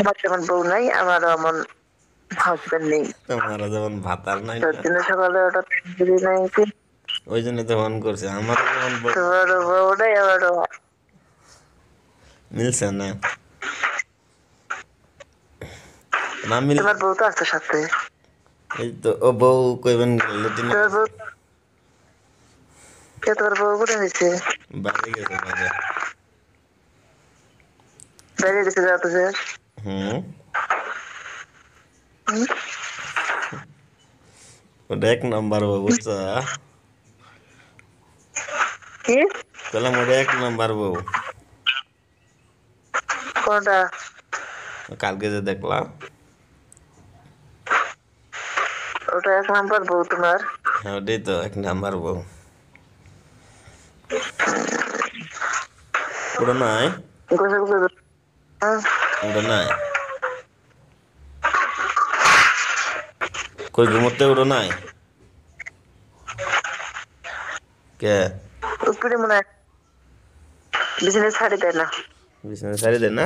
আমার যেমন বউ নাই, আমারও এমন হাজবেন্ড নেই। তোমারও যেমন ভাতার নাই তোর না, জন্য সকালে ওটা যদি নাই কি, ওই জন্য তো ফোন করছে। আমারও যেমন তোমারও বউ নাই, আমারও। মিলছে না, না মিল। তোমার বউ তো আছে সাথে। এই তো ও বউ কইবেন লেটিনে তোমার গেছে, বউ কে? তোমার বউ কোথায় হয়েছে? বাইরে গেছে বাইরে। বাইরে গেছে যাতে যে। হুম, হুম? ওটা এক নাম্বার বউ বুঝছো? কি? কইলাম ওটা এক নাম্বার বউ। কোনটা? কালকে যে দেখলাম, ওটা এক নাম্বার বউ তোমার? হ্যাঁ ওটাই তো এক নাম্বার বউ। ওটা নাই, গোসল করবে? হ্যাঁ? ওটা নাই, কই ঘুমোতে ওটা নাই কে? উপরে মনে হয় বিছানায় ছাড়ি দেয় না। বিছানা ছাড়ি দে না,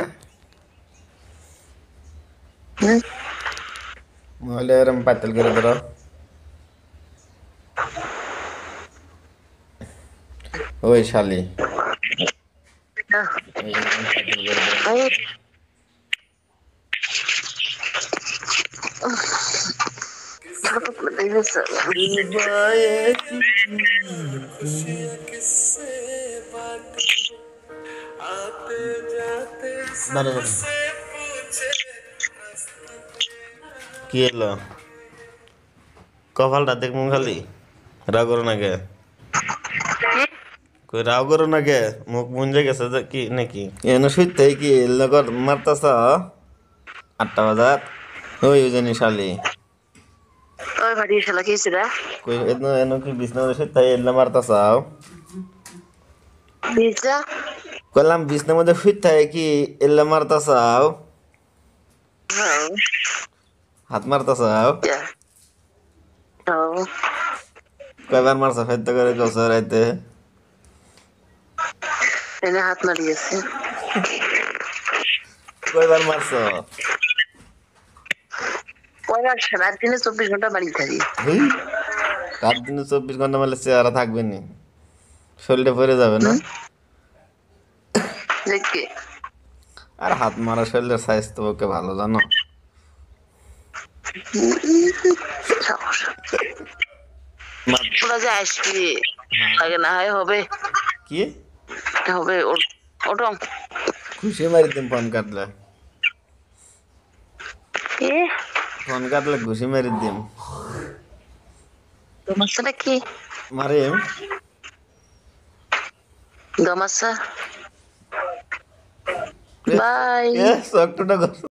হুম? নাহলে এরম পাতাল করে ধরো। ওই শালি, না। ওই এরম পাতাল করে ধরো। এই, ছোট করে দেখেছে। सुबह বারে বারে কি এলো? কপালটা দেখবো খালি, রাগ করো না কে? কই রাগ করো না কে? মুখ মুঞ্জে গেছে যে কি নাকি? এনে শুইতে কি লগর মারতাছ 8টা বাজার? ওই জানি শালি, ওই ভাটি শালা কি হয়েছে রে? কই এনো এনো কি বিছনা শুইতে এল্লা মারতাছাও? পিজ্জা? কইলাম বিছনার মধ্যে শুইতে কি এল্লা মারতাছাও? হ্যাঁ। হাত মারতাছাও? হ্যাঁ। কয়বার মারছ ফেদ্দ করে কইছ রাইতে? এনে হাত মারিয়েছে। কয়বার মারছ? কয়বার সারা দিনে 24 ঘন্টা বাড়ি থাকি। হুই, রাত দিনে 24 ঘন্টা মারলে চেহারা থাকবে নি, শরীরে পড়ে যাবে না। হুম? দেখি। আর হাত মারা শরীরের সাইজ তো ওকে ভালো জানো। সমস্যা। মার- ওরা যে আসবে আগে না হয় হবে। কি হবে ওটা খুশি মারি দিম ফোন কাটলে, কি? ফোন কাটলে ঘুষি মারি দিম। গামাচ্ছা কি? মারিম গামাচ্ছা। বাই। চকটুটা